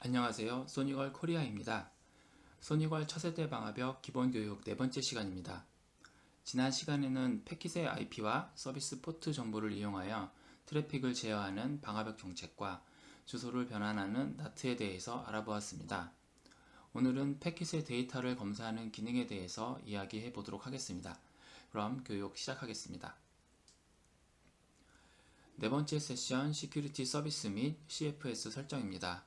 안녕하세요. 소니걸 코리아입니다. 소니걸 차세대 방화벽 기본교육 네 번째 시간입니다. 지난 시간에는 패킷의 IP와 서비스 포트 정보를 이용하여 트래픽을 제어하는 방화벽 정책과 주소를 변환하는 나트에 대해서 알아보았습니다. 오늘은 패킷의 데이터를 검사하는 기능에 대해서 이야기해 보도록 하겠습니다. 그럼 교육 시작하겠습니다. 네 번째 세션 시큐리티 서비스 및 CFS 설정입니다.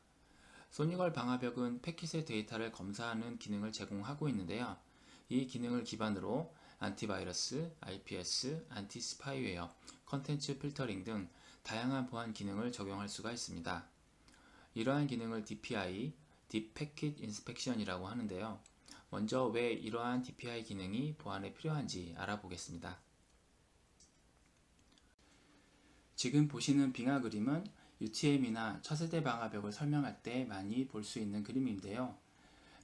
소니걸 방화벽은 패킷의 데이터를 검사하는 기능을 제공하고 있는데요. 이 기능을 기반으로 안티바이러스, IPS, 안티스파이웨어, 컨텐츠 필터링 등 다양한 보안 기능을 적용할 수가 있습니다. 이러한 기능을 DPI, Deep Packet Inspection이라고 하는데요. 먼저 왜 이러한 DPI 기능이 보안에 필요한지 알아보겠습니다. 지금 보시는 빙하 그림은 UTM이나 차세대 방화벽을 설명할 때 많이 볼 수 있는 그림인데요.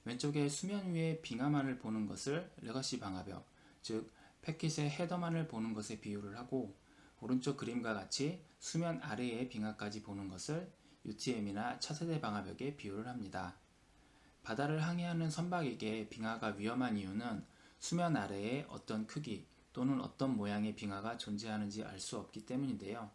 왼쪽에 수면 위에 빙하만을 보는 것을 레거시 방화벽, 즉 패킷의 헤더만을 보는 것에 비유를 하고, 오른쪽 그림과 같이 수면 아래의 빙하까지 보는 것을 UTM이나 차세대 방화벽에 비유를 합니다. 바다를 항해하는 선박에게 빙하가 위험한 이유는 수면 아래에 어떤 크기 또는 어떤 모양의 빙하가 존재하는지 알 수 없기 때문인데요.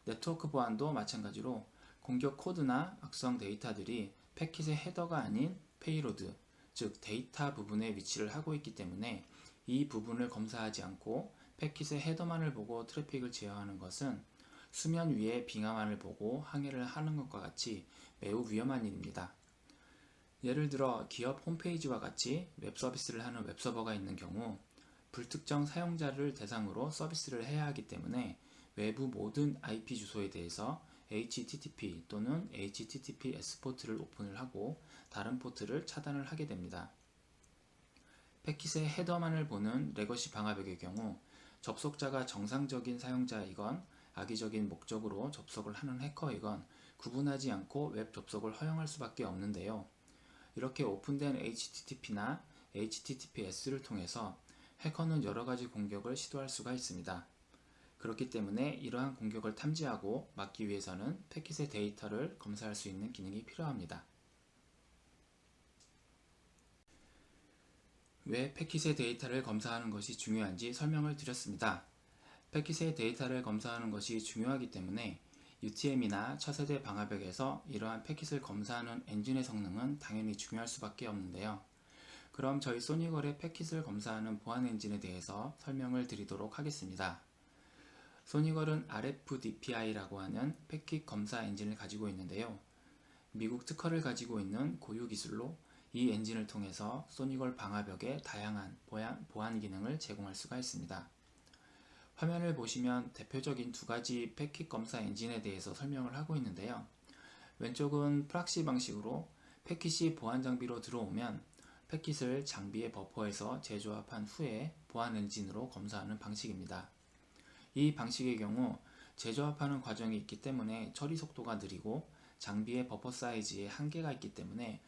네트워크 보안도 마찬가지로 공격 코드나 악성 데이터들이 패킷의 헤더가 아닌 페이로드, 즉 데이터 부분에 위치를 하고 있기 때문에 이 부분을 검사하지 않고 패킷의 헤더만을 보고 트래픽을 제어하는 것은 수면 위에 빙하만을 보고 항해를 하는 것과 같이 매우 위험한 일입니다. 예를 들어 기업 홈페이지와 같이 웹 서비스를 하는 웹서버가 있는 경우 불특정 사용자를 대상으로 서비스를 해야 하기 때문에 외부 모든 IP 주소에 대해서 HTTP 또는 HTTPS 포트를 오픈을 하고 다른 포트를 차단을 하게 됩니다. 패킷의 헤더만을 보는 레거시 방화벽의 경우 접속자가 정상적인 사용자이건 악의적인 목적으로 접속을 하는 해커이건 구분하지 않고 웹 접속을 허용할 수밖에 없는데요. 이렇게 오픈된 HTTP나 HTTPS를 통해서 해커는 여러가지 공격을 시도할 수가 있습니다. 그렇기 때문에 이러한 공격을 탐지하고 막기 위해서는 패킷의 데이터를 검사할 수 있는 기능이 필요합니다. 왜 패킷의 데이터를 검사하는 것이 중요한지 설명을 드렸습니다. 패킷의 데이터를 검사하는 것이 중요하기 때문에 UTM이나 차세대 방화벽에서 이러한 패킷을 검사하는 엔진의 성능은 당연히 중요할 수밖에 없는데요. 그럼 저희 소니걸의 패킷을 검사하는 보안 엔진에 대해서 설명을 드리도록 하겠습니다. 소니걸은 RFDPI라고 하는 패킷 검사 엔진을 가지고 있는데요. 미국 특허를 가지고 있는 고유 기술로 이 엔진을 통해서 소니걸 방화벽에 다양한 보안 기능을 제공할 수가 있습니다. 화면을 보시면 대표적인 두 가지 패킷 검사 엔진에 대해서 설명을 하고 있는데요. 왼쪽은 프락시 방식으로 패킷이 보안 장비로 들어오면 패킷을 장비의 버퍼에서 재조합한 후에 보안 엔진으로 검사하는 방식입니다. 이 방식의 경우 재조합하는 과정이 있기 때문에 처리 속도가 느리고 장비의 버퍼 사이즈에 한계가 있기 때문에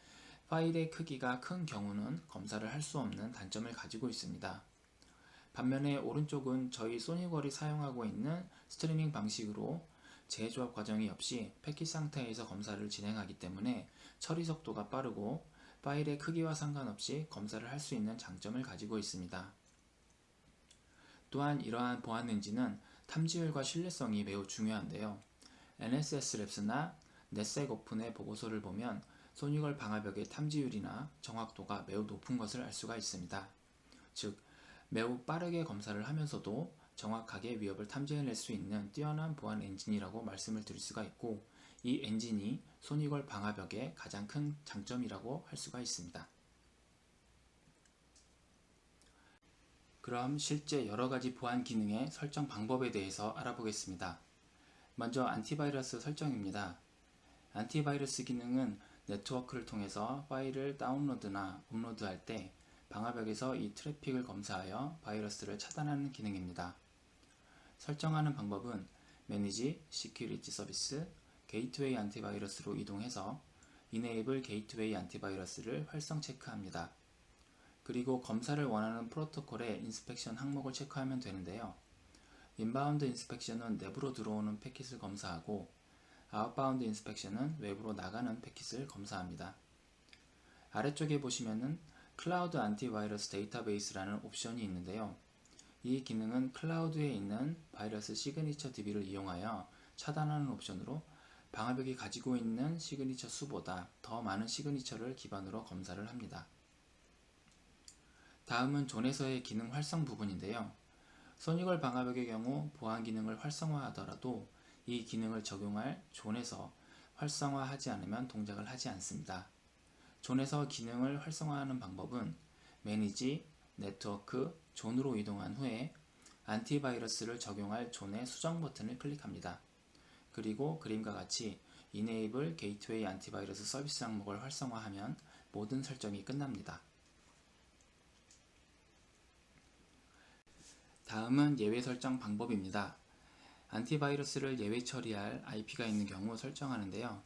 파일의 크기가 큰 경우는 검사를 할 수 없는 단점을 가지고 있습니다. 반면에 오른쪽은 저희 소니걸이 사용하고 있는 스트리밍 방식으로 재조합 과정이 없이 패킷 상태에서 검사를 진행하기 때문에 처리 속도가 빠르고 파일의 크기와 상관없이 검사를 할 수 있는 장점을 가지고 있습니다. 또한 이러한 보안 엔진은 탐지율과 신뢰성이 매우 중요한데요. NSSLabs나 넷색오픈의 보고서를 보면 소니걸 방화벽의 탐지율이나 정확도가 매우 높은 것을 알 수가 있습니다. 즉, 매우 빠르게 검사를 하면서도 정확하게 위협을 탐지해낼 수 있는 뛰어난 보안 엔진이라고 말씀을 드릴 수가 있고, 이 엔진이 소니걸 방화벽의 가장 큰 장점이라고 할 수가 있습니다. 그럼 실제 여러가지 보안 기능의 설정 방법에 대해서 알아보겠습니다. 먼저 안티바이러스 설정입니다. 안티바이러스 기능은 네트워크를 통해서 파일을 다운로드나 업로드할 때 방화벽에서 이 트래픽을 검사하여 바이러스를 차단하는 기능입니다. 설정하는 방법은 매니지, 시큐리티 서비스, 게이트웨이 안티바이러스로 이동해서 이네이블 게이트웨이 안티바이러스를 활성 체크합니다. 그리고 검사를 원하는 프로토콜의 인스펙션 항목을 체크하면 되는데요. 인바운드 인스펙션은 내부로 들어오는 패킷을 검사하고, 아웃바운드 인스펙션은 외부로 나가는 패킷을 검사합니다. 아래쪽에 보시면은 클라우드 안티바이러스 데이터베이스라는 옵션이 있는데요. 이 기능은 클라우드에 있는 바이러스 시그니처 DB를 이용하여 차단하는 옵션으로 방화벽이 가지고 있는 시그니처 수보다 더 많은 시그니처를 기반으로 검사를 합니다. 다음은 존에서의 기능 활성 부분인데요. 소니걸 방화벽의 경우 보안 기능을 활성화하더라도 이 기능을 적용할 존에서 활성화하지 않으면 동작을 하지 않습니다. 존에서 기능을 활성화하는 방법은 매니지, 네트워크, 존으로 이동한 후에 안티바이러스를 적용할 존의 수정 버튼을 클릭합니다. 그리고 그림과 같이 Enable Gateway 안티바이러스 서비스 항목을 활성화하면 모든 설정이 끝납니다. 다음은 예외 설정 방법입니다. 안티바이러스를 예외 처리할 IP가 있는 경우 설정하는데요.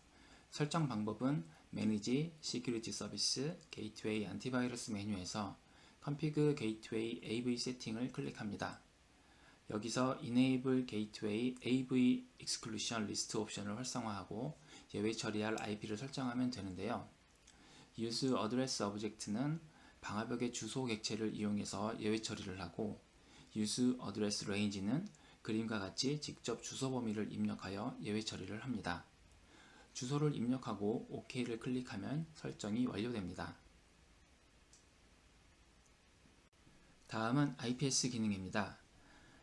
설정 방법은 Manage Security Service Gateway 안티바이러스 메뉴에서 Config Gateway AV 세팅을 클릭합니다. 여기서 Enable Gateway AV Exclusion List 옵션을 활성화하고 예외 처리할 IP를 설정하면 되는데요. Use Address Object는 방화벽의 주소 객체를 이용해서 예외 처리를 하고 Use Address Range는 그림과 같이 직접 주소 범위를 입력하여 예외 처리를 합니다. 주소를 입력하고 OK를 클릭하면 설정이 완료됩니다. 다음은 IPS 기능입니다.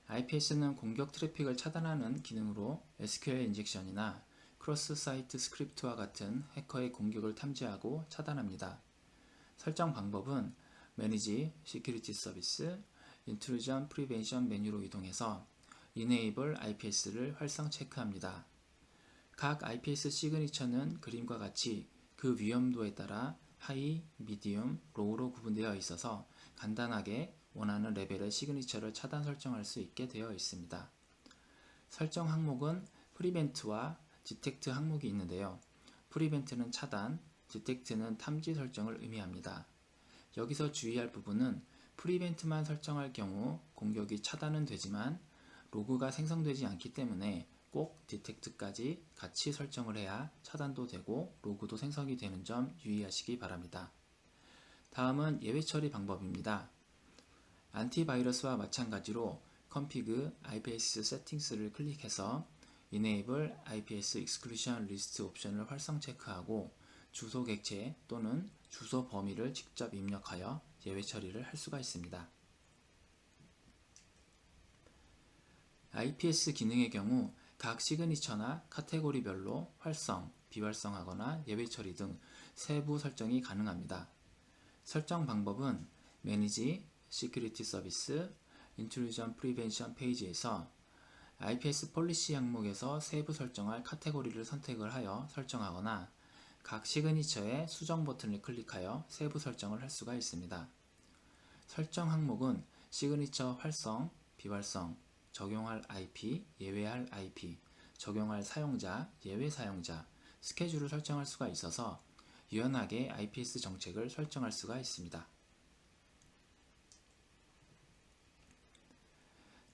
IPS는 공격 트래픽을 차단하는 기능으로 SQL 인젝션이나 크로스 사이트 스크립트와 같은 해커의 공격을 탐지하고 차단합니다. 설정 방법은 Manage Security Service, Intrusion Prevention 메뉴로 이동해서 Enable IPS를 활성 체크합니다. 각 IPS 시그니처는 그림과 같이 그 위험도에 따라 하이, 미디움, 로우로 구분되어 있어서 간단하게 원하는 레벨의 시그니처를 차단 설정할 수 있게 되어 있습니다. 설정 항목은 프리벤트와 디텍트 항목이 있는데요. 프리벤트는 차단, 디텍트는 탐지 설정을 의미합니다. 여기서 주의할 부분은 프리벤트만 설정할 경우 공격이 차단은 되지만 로그가 생성되지 않기 때문에 꼭 디텍트까지 같이 설정을 해야 차단도 되고 로그도 생성이 되는 점 유의하시기 바랍니다. 다음은 예외 처리 방법입니다. 안티바이러스와 마찬가지로 Config IPS Settings를 클릭해서 Enable IPS Exclusion List 옵션을 활성 체크하고 주소 객체 또는 주소 범위를 직접 입력하여 예외 처리를 할 수가 있습니다. IPS 기능의 경우 각 시그니처나 카테고리별로 활성, 비활성하거나 예외 처리 등 세부 설정이 가능합니다. 설정 방법은 Manage Security Service, Intrusion Prevention 페이지에서 IPS 폴리시 항목에서 세부 설정할 카테고리를 선택을 하여 설정하거나 각 시그니처의 수정 버튼을 클릭하여 세부 설정을 할 수가 있습니다. 설정 항목은 시그니처 활성, 비활성, 적용할 IP, 예외할 IP, 적용할 사용자, 예외 사용자, 스케줄을 설정할 수가 있어서 유연하게 IPS 정책을 설정할 수가 있습니다.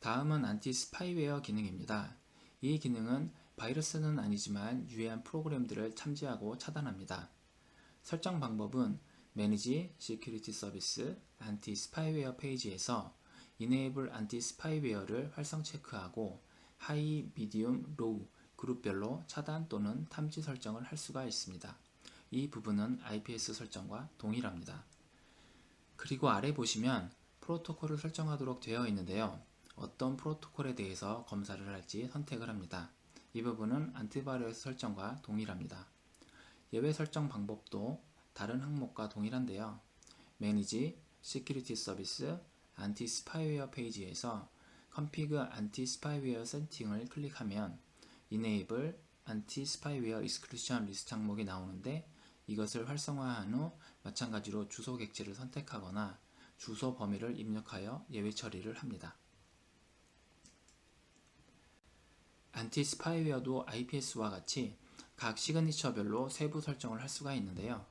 다음은 안티 스파이웨어 기능입니다. 이 기능은 바이러스는 아니지만 유해한 프로그램들을 탐지하고 차단합니다. 설정 방법은 Manage Security Service, Anti Spyware 페이지에서 Enable Anti Spyware를 활성 체크하고 High, Medium, Low 그룹별로 차단 또는 탐지 설정을 할 수가 있습니다. 이 부분은 IPS 설정과 동일합니다. 그리고 아래 보시면 프로토콜을 설정하도록 되어 있는데요. 어떤 프로토콜에 대해서 검사를 할지 선택을 합니다. 이 부분은 안티바이러스 설정과 동일합니다. 예외 설정 방법도 다른 항목과 동일한데요. Manage Security Service, Anti-Spyware 페이지에서 Config Anti-Spyware Setting을 클릭하면 Enable Anti-Spyware Exclusion List 항목이 나오는데 이것을 활성화한 후 마찬가지로 주소 객체를 선택하거나 주소 범위를 입력하여 예외 처리를 합니다. 안티스파이웨어도 IPS와 같이 각 시그니처별로 세부 설정을 할 수가 있는데요.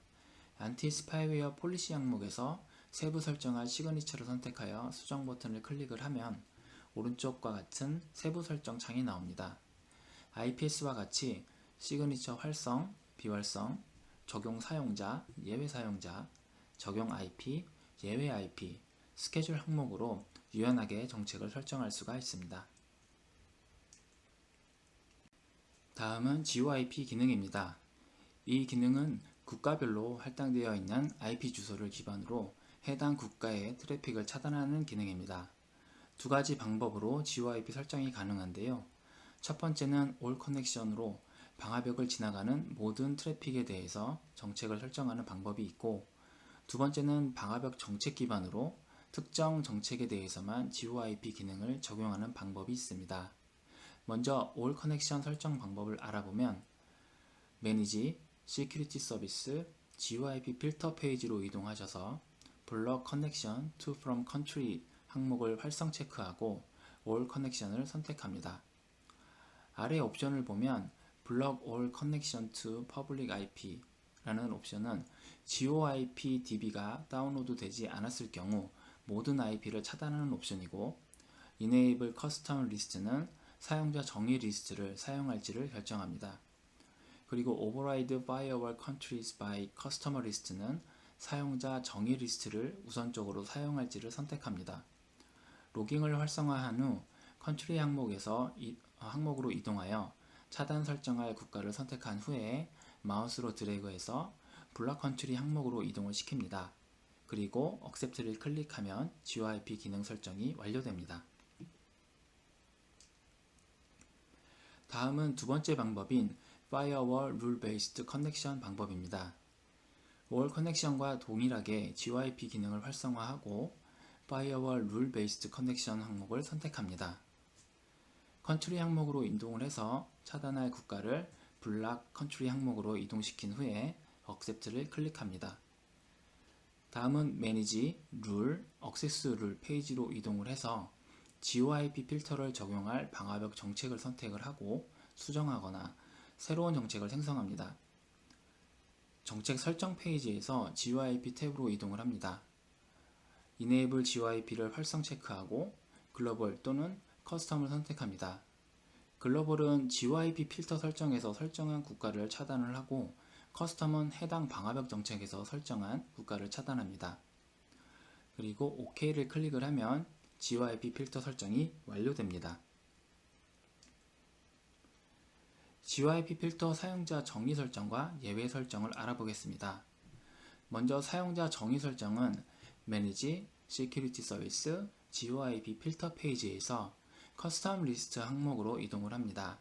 안티스파이웨어 폴리시 항목에서 세부 설정할 시그니처를 선택하여 수정 버튼을 클릭을 하면 오른쪽과 같은 세부 설정 창이 나옵니다. IPS와 같이 시그니처 활성, 비활성, 적용 사용자, 예외 사용자, 적용 IP, 예외 IP, 스케줄 항목으로 유연하게 정책을 설정할 수가 있습니다. 다음은 GeoIP 기능입니다. 이 기능은 국가별로 할당되어 있는 IP 주소를 기반으로 해당 국가의 트래픽을 차단하는 기능입니다. 두 가지 방법으로 GeoIP 설정이 가능한데요. 첫 번째는 All Connection으로 방화벽을 지나가는 모든 트래픽에 대해서 정책을 설정하는 방법이 있고, 두 번째는 방화벽 정책 기반으로 특정 정책에 대해서만 GeoIP 기능을 적용하는 방법이 있습니다. 먼저 All Connection 설정 방법을 알아보면 Manage, Security Service, GeoIP 필터 페이지로 이동하셔서 Block Connection to From Country 항목을 활성 체크하고 All Connection을 선택합니다. 아래 옵션을 보면 Block All Connection to Public IP 라는 옵션은 GeoIP DB가 다운로드 되지 않았을 경우 모든 IP를 차단하는 옵션이고, Enable Custom List는 사용자 정의 리스트를 사용할지를 결정합니다. 그리고 Override Firewall Countries by Customer List는 사용자 정의 리스트를 우선적으로 사용할지를 선택합니다. 로깅을 활성화한 후 컨트리 항목으로 이동하여 차단 설정할 국가를 선택한 후에 마우스로 드래그해서 블락 컨트리 항목으로 이동을 시킵니다. 그리고 Accept를 클릭하면 GeoIP 기능 설정이 완료됩니다. 다음은 두 번째 방법인 Firewall Rule Based Connection 방법입니다. All Connection과 동일하게 GeoIP 기능을 활성화하고 Firewall Rule Based Connection 항목을 선택합니다. 컨트리 항목으로 이동을 해서 차단할 국가를 블락 컨트리 항목으로 이동시킨 후에 Accept를 클릭합니다. 다음은 Manage, Rule, Access Rule 페이지로 이동을 해서 GeoIP 필터를 적용할 방화벽 정책을 선택을 하고 수정하거나 새로운 정책을 생성합니다. 정책 설정 페이지에서 GeoIP 탭으로 이동을 합니다. Enable GeoIP를 활성 체크하고 글로벌 또는 커스텀을 선택합니다. 글로벌은 GeoIP 필터 설정에서 설정한 국가를 차단을 하고, 커스텀은 해당 방화벽 정책에서 설정한 국가를 차단합니다. 그리고 OK를 클릭을 하면 GeoIP 필터 설정이 완료됩니다. GeoIP 필터 사용자 정의 설정과 예외 설정을 알아보겠습니다. 먼저 사용자 정의 설정은 Manage, Security Service, GeoIP 필터 페이지에서 커스텀 리스트 항목으로 이동을 합니다.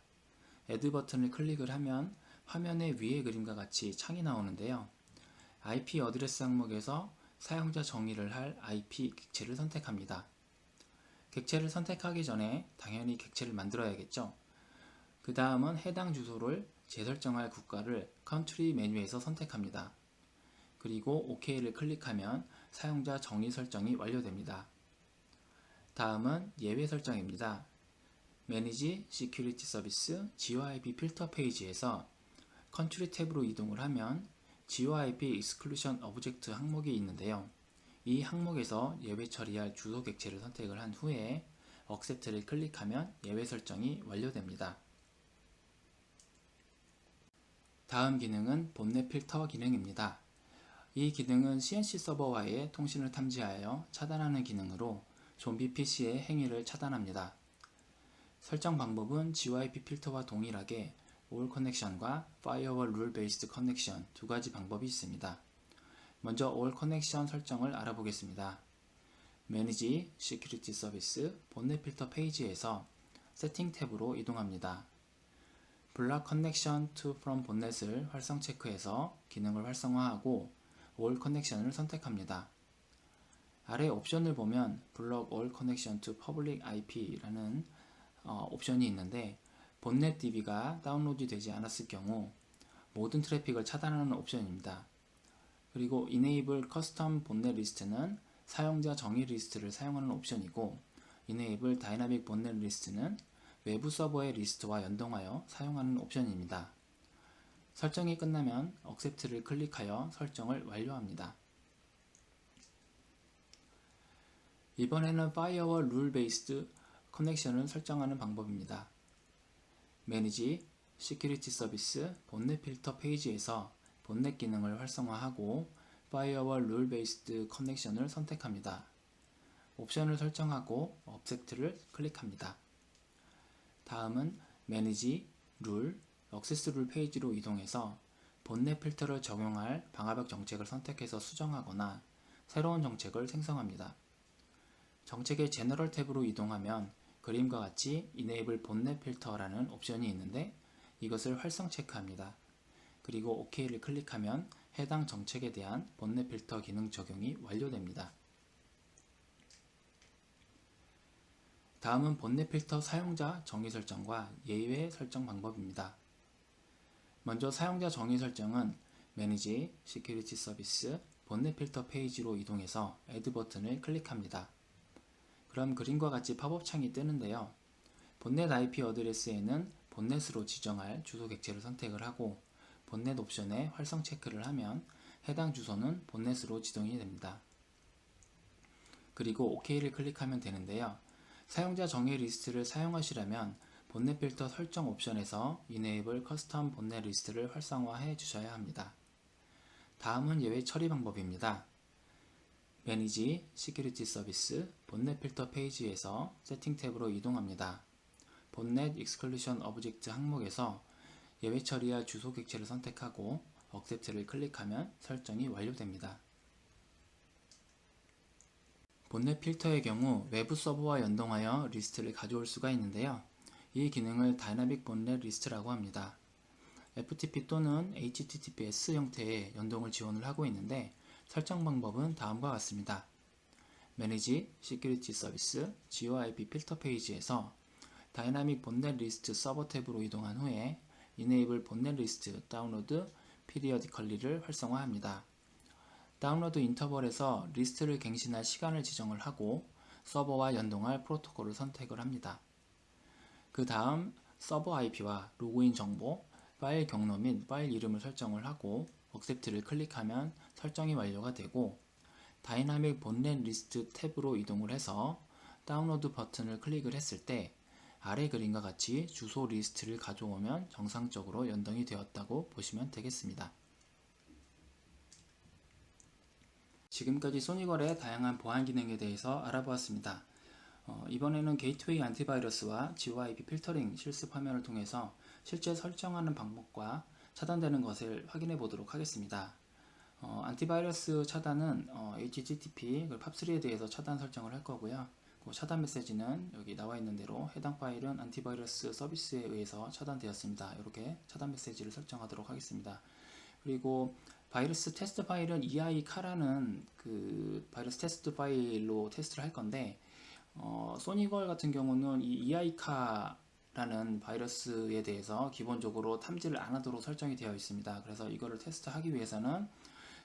Add 버튼을 클릭을 하면 화면의 위의 그림과 같이 창이 나오는데요. IP 어드레스 항목에서 사용자 정의를 할 IP 객체를 선택합니다. 객체를 선택하기 전에 당연히 객체를 만들어야겠죠. 그 다음은 해당 주소를 재설정할 국가를 컨트리 메뉴에서 선택합니다. 그리고 OK를 클릭하면 사용자 정의 설정이 완료됩니다. 다음은 예외 설정입니다. Manage, Security Service, GeoIP 필터 페이지에서 컨트리 탭으로 이동을 하면 GeoIP Exclusion Object 항목이 있는데요. 이 항목에서 예외 처리할 주소 객체를 선택을 한 후에 Accept를 클릭하면 예외 설정이 완료됩니다. 다음 기능은 본넷 필터 기능입니다. 이 기능은 CNC 서버와의 통신을 탐지하여 차단하는 기능으로 좀비 PC의 행위를 차단합니다. 설정 방법은 GeoIP 필터와 동일하게 All Connection과 Firewall Rule Based Connection 두 가지 방법이 있습니다. 먼저 All Connection 설정을 알아보겠습니다. Manage, Security Service, 본넷 필터 페이지에서 세팅 탭으로 이동합니다. Block Connection to From 본넷을 활성 체크해서 기능을 활성화하고 All Connection을 선택합니다. 아래 옵션을 보면 Block All Connection to Public IP라는 옵션이 있는데, 본넷 DB가 다운로드 되지 않았을 경우 모든 트래픽을 차단하는 옵션입니다. 그리고 Enable Custom 본넷 리스트는 사용자 정의 리스트를 사용하는 옵션이고, Enable Dynamic 본넷 리스트는 외부 서버의 리스트와 연동하여 사용하는 옵션입니다. 설정이 끝나면 Accept를 클릭하여 설정을 완료합니다. 이번에는 Firewall Rule Based Connection을 설정하는 방법입니다. Manage, 시큐리티 서비스 본넷 필터 페이지에서 본넷 기능을 활성화하고 파이어월 룰 베이스드 커넥션을 선택합니다. 옵션을 설정하고 업젝트를 클릭합니다. 다음은 매니지, 룰, 액세스 룰 페이지로 이동해서 본넷 필터를 적용할 방화벽 정책을 선택해서 수정하거나 새로운 정책을 생성합니다. 정책의 제너럴 탭으로 이동하면 그림과 같이 Enable 본넷 필터라는 옵션이 있는데 이것을 활성 체크합니다. 그리고 OK를 클릭하면 해당 정책에 대한 본넷 필터 기능 적용이 완료됩니다. 다음은 본넷 필터 사용자 정의 설정과 예외 설정 방법입니다. 먼저 사용자 정의 설정은 매니지, 시큐리티 서비스, 본넷 필터 페이지로 이동해서 Add 버튼을 클릭합니다. 그럼 그림과 같이 팝업 창이 뜨는데요. 본넷 IP 어드레스에는 본넷으로 지정할 주소 객체를 선택을 하고 본넷 옵션에 활성 체크를 하면 해당 주소는 본넷으로 지정이 됩니다. 그리고 OK를 클릭하면 되는데요. 사용자 정의 리스트를 사용하시려면 본넷 필터 설정 옵션에서 Enable 커스텀 본넷 리스트를 활성화해 주셔야 합니다. 다음은 예외 처리 방법입니다. 매니지, 시큐리티 서비스, 본넷 필터 페이지에서 세팅 탭으로 이동합니다. 본넷 익스클루션 오브젝트 항목에서 예외 처리할 주소 객체를 선택하고 Accept를 클릭하면 설정이 완료됩니다. 본넷 필터의 경우 외부 서버와 연동하여 리스트를 가져올 수가 있는데요. 이 기능을 다이나믹 본넷 리스트라고 합니다. FTP 또는 HTTPS 형태의 연동을 지원을 하고 있는데 설정 방법은 다음과 같습니다. 매니지, 시큐리티 서비스, GeoIP 필터 페이지에서 다이나믹 본넷 리스트 서버 탭으로 이동한 후에 Enable 본넷 리스트 다운로드 periodically를 활성화합니다. 다운로드 인터벌에서 리스트를 갱신할 시간을 지정을 하고 서버와 연동할 프로토콜을 선택을 합니다. 그 다음 서버 IP와 로그인 정보, 파일 경로 및 파일 이름을 설정을 하고 Accept를 클릭하면 설정이 완료가 되고 다이나믹 본넷 리스트 탭으로 이동을 해서 다운로드 버튼을 클릭을 했을 때 아래 그림과 같이 주소 리스트를 가져오면 정상적으로 연동이 되었다고 보시면 되겠습니다. 지금까지 소니걸의 다양한 보안 기능에 대해서 알아보았습니다. 이번에는 게이트웨이 안티바이러스와 GeoIP 필터링 실습 화면을 통해서 실제 설정하는 방법과 차단되는 것을 확인해 보도록 하겠습니다. 안티바이러스 차단은 HTTP, POP3에 대해서 차단 설정을 할 거고요. 그 차단 메시지는 여기 나와 있는 대로 해당 파일은 안티바이러스 서비스에 의해서 차단되었습니다. 이렇게 차단 메시지를 설정하도록 하겠습니다. 그리고 바이러스 테스트 파일은 EICA라는 그 바이러스 테스트 파일로 테스트를 할 건데 소니걸 같은 경우는 이 EICA라는 바이러스에 대해서 기본적으로 탐지를 안 하도록 설정이 되어 있습니다. 그래서 이거를 테스트하기 위해서는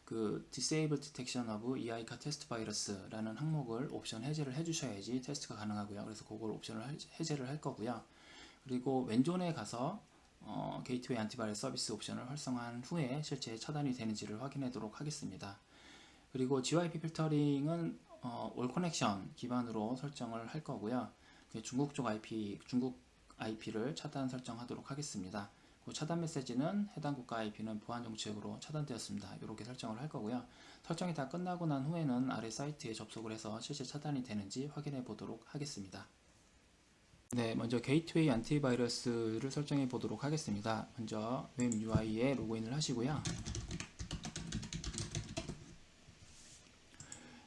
그 Disable Detection of EICA Test Virus라는 항목을 옵션 해제를 해주셔야지 테스트가 가능하고요. 그래서 그걸 옵션을 해제를 할 거고요. 그리고 왼존에 가서 게이트웨이 안티바이러스 서비스 옵션을 활성화한 후에 실제 차단이 되는지를 확인하도록 하겠습니다. 그리고 GeoIP 필터링은 올 커넥션 기반으로 설정을 할 거고요. 중국 쪽 IP, 중국 IP를 차단 설정하도록 하겠습니다. 그 차단 메시지는 해당 국가 IP는 보안 정책으로 차단되었습니다. 이렇게 설정을 할 거고요. 설정이 다 끝나고 난 후에는 아래 사이트에 접속을 해서 실제 차단이 되는지 확인해 보도록 하겠습니다. 네, 먼저 게이트웨이 안티바이러스를 설정해 보도록 하겠습니다. 먼저 웹 UI에 로그인을 하시고요.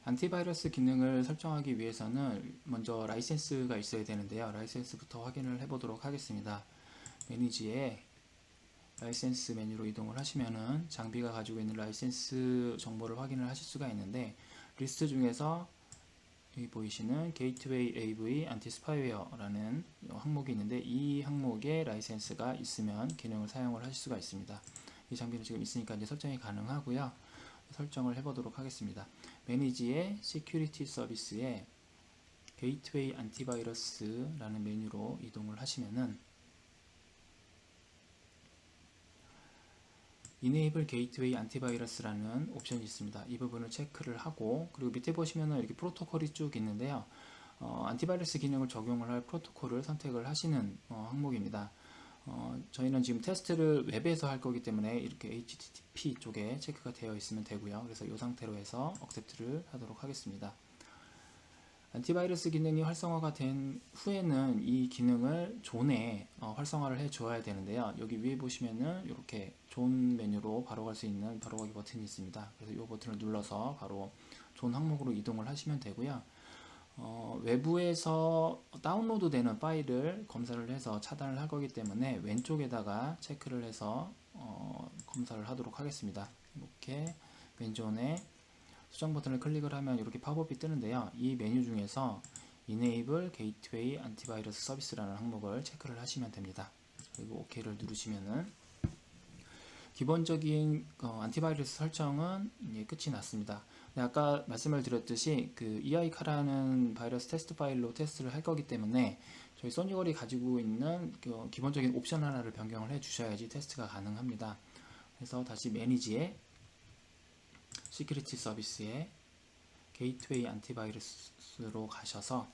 안티바이러스 기능을 설정하기 위해서는 먼저 라이센스가 있어야 되는데요. 라이센스부터 확인을 해 보도록 하겠습니다. 매니지에 라이센스 메뉴로 이동을 하시면은 장비가 가지고 있는 라이센스 정보를 확인을 하실 수가 있는데 리스트 중에서 여기 보이시는 게이트웨이 AV 안티스파이웨어라는 항목이 있는데 이 항목에 라이센스가 있으면 기능을 사용을 하실 수가 있습니다. 이 장비는 지금 있으니까 이제 설정이 가능하고요. 설정을 해보도록 하겠습니다. 매니지의 시큐리티 서비스에 게이트웨이 안티바이러스라는 메뉴로 이동을 하시면은 Enable Gateway Antivirus라는 옵션이 있습니다. 이 부분을 체크를 하고 그리고 밑에 보시면은 이렇게 프로토콜이 쭉 있는데요. 안티바이러스 기능을 적용을 할 프로토콜을 선택을 하시는 항목입니다. 저희는 지금 테스트를 웹에서 할 거기 때문에 이렇게 HTTP 쪽에 체크가 되어 있으면 되고요. 그래서 이 상태로 해서 accept를 하도록 하겠습니다. 안티바이러스 기능이 활성화가 된 후에는 이 기능을 존에 활성화를 해 줘야 되는데요. 여기 위에 보시면은 이렇게 존 메뉴로 바로 갈 수 있는 바로 가기 버튼이 있습니다. 그래서 이 버튼을 눌러서 바로 존 항목으로 이동을 하시면 되고요. 외부에서 다운로드 되는 파일을 검사를 해서 차단을 할 거기 때문에 왼쪽에다가 체크를 해서 검사를 하도록 하겠습니다. 이렇게 왼존에 수정 버튼을 클릭을 하면 이렇게 팝업이 뜨는데요. 이 메뉴 중에서 Enable Gateway Antivirus Service라는 항목을 체크를 하시면 됩니다. 그리고 OK를 누르시면은 기본적인 안티바이러스 설정은 이제 끝이 났습니다. 아까 말씀을 드렸듯이 그 EICA라는 바이러스 테스트 파일로 테스트를 할 거기 때문에 저희 소니걸이 가지고 있는 그 기본적인 옵션 하나를 변경을 해 주셔야지 테스트가 가능합니다. 그래서 다시 매니지에 시큐리티 서비스에 게이트웨이 안티바이러스로 가셔서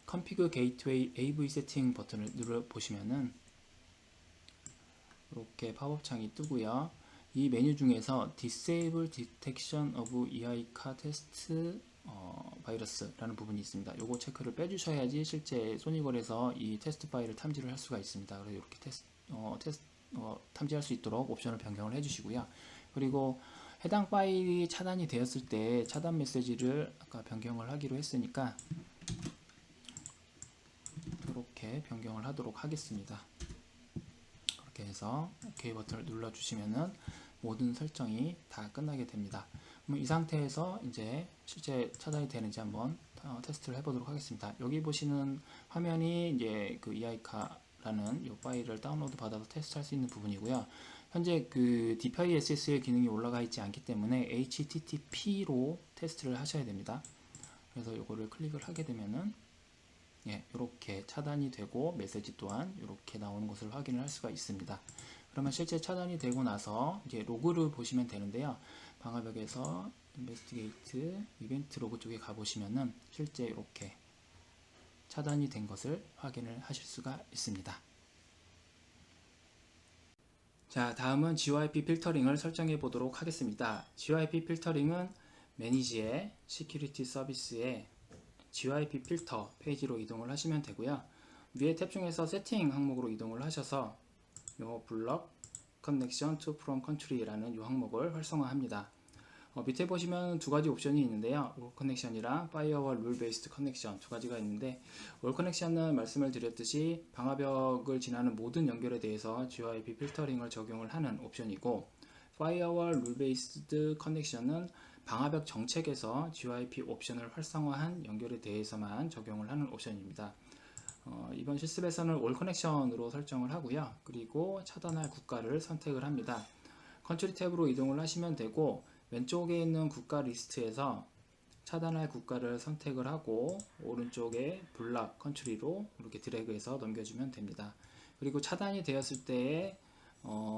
config gateway AV 세팅 버튼을 눌러 보시면은 이렇게 팝업 창이 뜨고요. 이 메뉴 중에서 Disable Detection of EICA Test 바이러스라는 부분이 있습니다. 요거 체크를 빼주셔야지 실제 소니걸에서 이 테스트 파일을 탐지를 할 수가 있습니다. 그래서 이렇게 탐지할 수 있도록 옵션을 변경을 해주시고요. 그리고 해당 파일이 차단이 되었을 때 차단 메시지를 아까 변경을 하기로 했으니까 이렇게 변경을 하도록 하겠습니다. 그렇게 해서 OK 버튼을 눌러주시면은 모든 설정이 다 끝나게 됩니다. 그럼 이 상태에서 이제 실제 차단이 되는지 한번 테스트를 해보도록 하겠습니다. 여기 보시는 화면이 이제 그 EICA라는 이 파일을 다운로드 받아서 테스트할 수 있는 부분이고요. 현재 그 DPI-SSL 기능이 올라가 있지 않기 때문에 HTTP로 테스트를 하셔야 됩니다. 그래서 이거를 클릭을 하게 되면은 이렇게 차단이 되고 메시지 또한 이렇게 나오는 것을 확인을 할 수가 있습니다. 그러면 실제 차단이 되고 나서 이제 로그를 보시면 되는데요. 방화벽에서 인베스티게이트 이벤트 로그 쪽에 가보시면은 실제 이렇게 차단이 된 것을 확인을 하실 수가 있습니다. 자, 다음은 GYP 필터링을 설정해 보도록 하겠습니다. GYP 필터링은 매니지의 시큐리티 서비스에 GYP 필터 페이지로 이동을 하시면 되고요. 위에 탭 중에서 세팅 항목으로 이동을 하셔서 요 블럭 커넥션 to from country라는 이 항목을 활성화합니다. 밑에 보시면 두 가지 옵션이 있는데요. 올 커넥션이랑 파이어월 룰 베이스드 커넥션 두 가지가 있는데, 올 커넥션은 말씀을 드렸듯이 방화벽을 지나는 모든 연결에 대해서 GYP 필터링을 적용을 하는 옵션이고, 파이어월 룰 베이스드 커넥션은 방화벽 정책에서 GYP 옵션을 활성화한 연결에 대해서만 적용을 하는 옵션입니다. 이번 실습에서는 올 커넥션으로 설정을 하고요. 그리고 차단할 국가를 선택을 합니다. 컨트리 탭으로 이동을 하시면 되고, 왼쪽에 있는 국가 리스트에서 차단할 국가를 선택을 하고 오른쪽에 블락 컨트리로 이렇게 드래그해서 넘겨주면 됩니다. 그리고 차단이 되었을 때에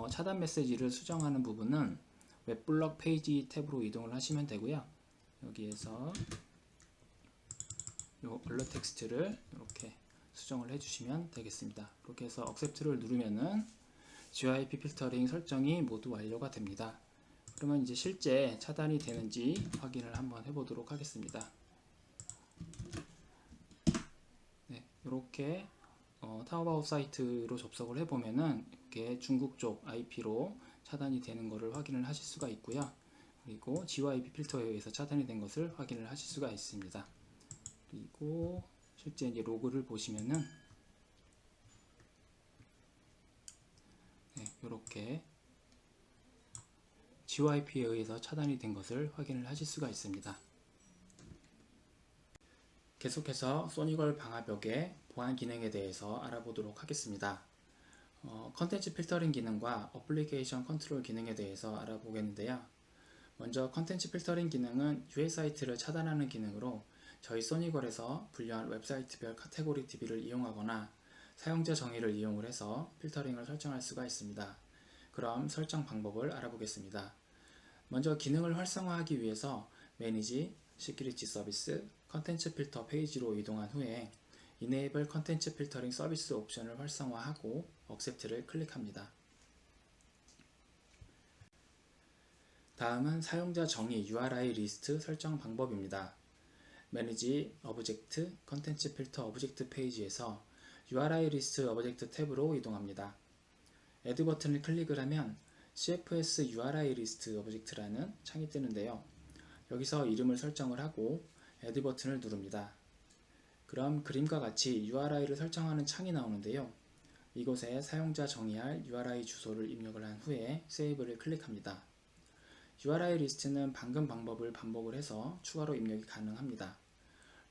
차단 메시지를 수정하는 부분은 웹블럭 페이지 탭으로 이동을 하시면 되고요. 여기에서 요 얼럿 텍스트를 이렇게 수정을 해주시면 되겠습니다. 그렇게 해서 accept를 누르면은 GYP 필터링 설정이 모두 완료가 됩니다. 그러면 이제 실제 차단이 되는지 확인을 한번 해보도록 하겠습니다. 네, 이렇게 타오바오 사이트로 접속을 해보면은 이렇게 중국 쪽 IP로 차단이 되는 것을 확인을 하실 수가 있고요. 그리고 GYP 필터에 의해서 차단이 된 것을 확인을 하실 수가 있습니다. 그리고 실제 이제 로그를 보시면은 이렇게 GYP에 의해서 차단이 된 것을 확인을 하실 수가 있습니다. 계속해서 소니걸 방화벽의 보안 기능에 대해서 알아보도록 하겠습니다. 컨텐츠 필터링 기능과 어플리케이션 컨트롤 기능에 대해서 알아보겠는데요. 먼저 컨텐츠 필터링 기능은 유해 사이트를 차단하는 기능으로 저희 소니걸에서 분류한 웹사이트별 카테고리 DB를 이용하거나 사용자 정의를 이용을 해서 필터링을 설정할 수가 있습니다. 그럼 설정 방법을 알아보겠습니다. 먼저 기능을 활성화하기 위해서 매니지, 시큐리티 서비스, 컨텐츠 필터 페이지로 이동한 후에 Enable Content Filtering 서비스 옵션을 활성화하고 Accept를 클릭합니다. 다음은 사용자 정의 URI 리스트 설정 방법입니다. Manage Object Content Filter Object 페이지에서 URI 리스트 오브젝트 탭으로 이동합니다. Add 버튼을 클릭을 하면 CFS URI 리스트 오브젝트라는 창이 뜨는데요. 여기서 이름을 설정을 하고 Add 버튼을 누릅니다. 그럼 그림과 같이 URI를 설정하는 창이 나오는데요. 이곳에 사용자 정의할 URI 주소를 입력을 한 후에 세이브를 클릭합니다. URI 리스트는 방금 방법을 반복을 해서 추가로 입력이 가능합니다.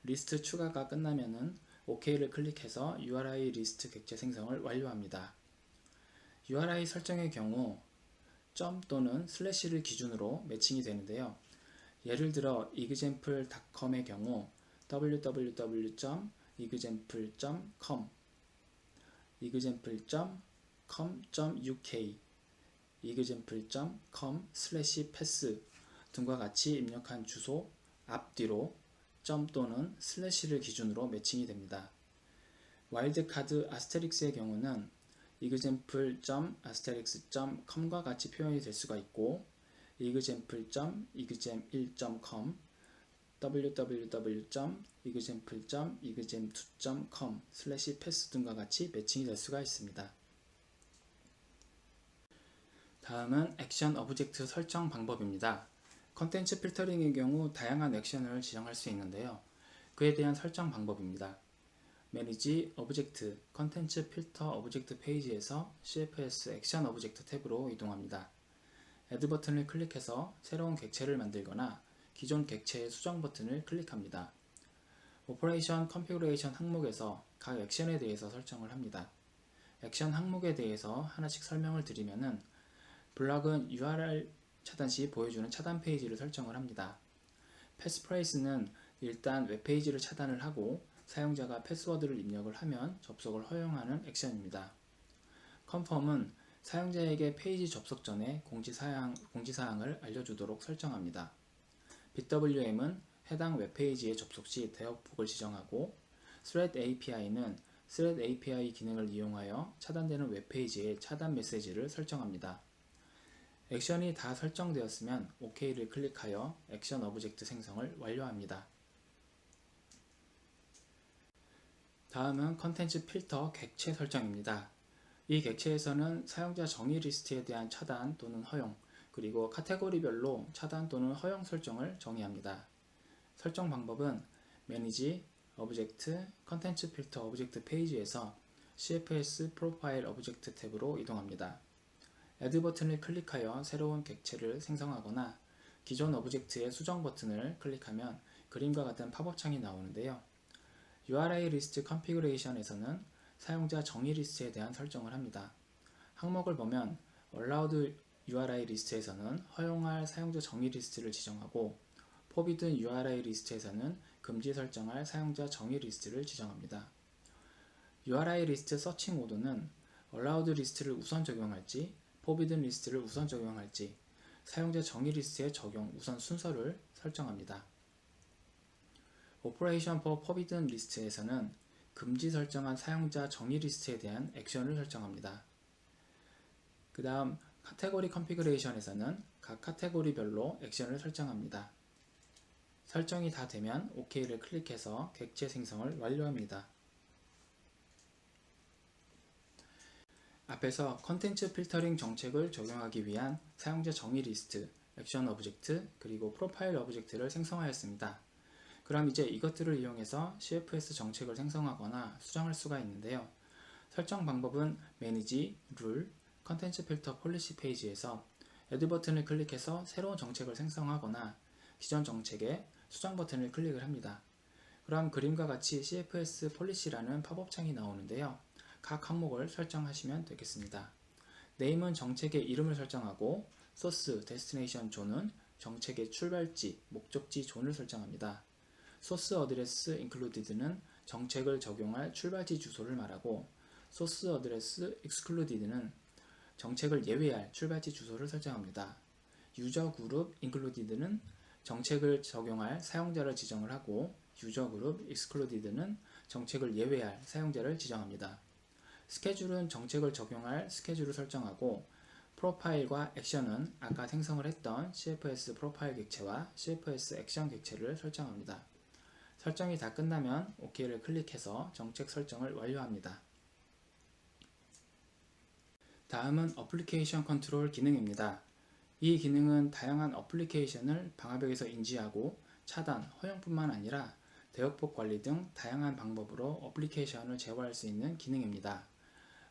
리스트 추가가 끝나면은 OK를 클릭해서 URI 리스트 객체 생성을 완료합니다. URI 설정의 경우 점 또는 슬래시를 기준으로 매칭이 되는데요. 예를 들어 example.com의 경우 www.example.com, example.com.uk, example.com/pass 등과 같이 입력한 주소 앞뒤로 점 또는 슬래시를 기준으로 매칭이 됩니다. 와일드카드 아스테릭스의 경우는 example.asterisk.com과 같이 표현이 될 수가 있고 example.exam1.com, www.example.exam2.com/pass 등과 같이 매칭이 될 수가 있습니다. 다음은 액션 오브젝트 설정 방법입니다. 컨텐츠 필터링의 경우 다양한 액션을 지정할 수 있는데요. 그에 대한 설정 방법입니다. Manage Object Content Filter Object 페이지에서 CFS 액션 오브젝트 탭으로 이동합니다. Add 버튼을 클릭해서 새로운 객체를 만들거나 기존 객체의 수정 버튼을 클릭합니다. Operation Configuration 항목에서 각 액션에 대해서 설정을 합니다. 액션 항목에 대해서 하나씩 설명을 드리면은 블럭은 URL 차단 시 보여주는 차단 페이지를 설정을 합니다. 패스프레이스는 일단 웹페이지를 차단을 하고 사용자가 패스워드를 입력을 하면 접속을 허용하는 액션입니다. 컨펌은 사용자에게 페이지 접속 전에 공지사항을 알려주도록 설정합니다. BWM은 해당 웹페이지에 접속 시 대역폭을 지정하고 Thread API는 Thread API 기능을 이용하여 차단되는 웹페이지에 차단 메시지를 설정합니다. 액션이 다 설정되었으면 OK를 클릭하여 액션 오브젝트 생성을 완료합니다. 다음은 컨텐츠 필터 객체 설정입니다. 이 객체에서는 사용자 정의 리스트에 대한 차단 또는 허용, 그리고 카테고리별로 차단 또는 허용 설정을 정의합니다. 설정 방법은 Manage Object Content Filter Object 페이지에서 CFS Profile Object 탭으로 이동합니다. Add 버튼을 클릭하여 새로운 객체를 생성하거나 기존 오브젝트의 수정 버튼을 클릭하면 그림과 같은 팝업 창이 나오는데요. URI 리스트 컨피그레이션에서는 사용자 정의 리스트에 대한 설정을 합니다. 항목을 보면 Allowed URI 리스트에서는 허용할 사용자 정의 리스트를 지정하고 Forbidden URI 리스트에서는 금지 설정할 사용자 정의 리스트를 지정합니다. URI 리스트 서치 모드는 Allowed 리스트를 우선 적용할지 Forbidden 리스트를 우선 적용할지 사용자 정의 리스트의 적용 우선 순서를 설정합니다. Operation for Forbidden 리스트에서는 금지 설정한 사용자 정의 리스트에 대한 액션을 설정합니다. 그 다음 카테고리 컨피그레이션에서는 각 카테고리별로 액션을 설정합니다. 설정이 다 되면 OK를 클릭해서 객체 생성을 완료합니다. 앞에서 컨텐츠 필터링 정책을 적용하기 위한 사용자 정의 리스트, 액션 오브젝트, 그리고 프로파일 오브젝트를 생성하였습니다. 그럼 이제 이것들을 이용해서 CFS 정책을 생성하거나 수정할 수가 있는데요. 설정 방법은 Manage, Rule, 컨텐츠 필터 폴리시 페이지에서 Add 버튼을 클릭해서 새로운 정책을 생성하거나 기존 정책에 수정 버튼을 클릭을 합니다. 그럼 그림과 같이 CFS 폴리시라는 팝업 창이 나오는데요. 각 항목을 설정하시면 되겠습니다. Name은 정책의 이름을 설정하고 Source, Destination 존은 정책의 출발지, 목적지 존을 설정합니다. Source Address Included는 정책을 적용할 출발지 주소를 말하고 Source Address Excluded는 정책을 예외할 출발지 주소를 설정합니다. User Group Included는 정책을 적용할 사용자를 지정을 하고 User Group Excluded는 정책을 예외할 사용자를 지정합니다. 스케줄은 정책을 적용할 스케줄을 설정하고, 프로파일과 액션은 아까 생성을 했던 CFS 프로파일 객체와 CFS 액션 객체를 설정합니다. 설정이 다 끝나면 OK를 클릭해서 정책 설정을 완료합니다. 다음은 어플리케이션 컨트롤 기능입니다. 이 기능은 다양한 어플리케이션을 방화벽에서 인지하고 차단, 허용뿐만 아니라 대역폭 관리 등 다양한 방법으로 어플리케이션을 제어할 수 있는 기능입니다.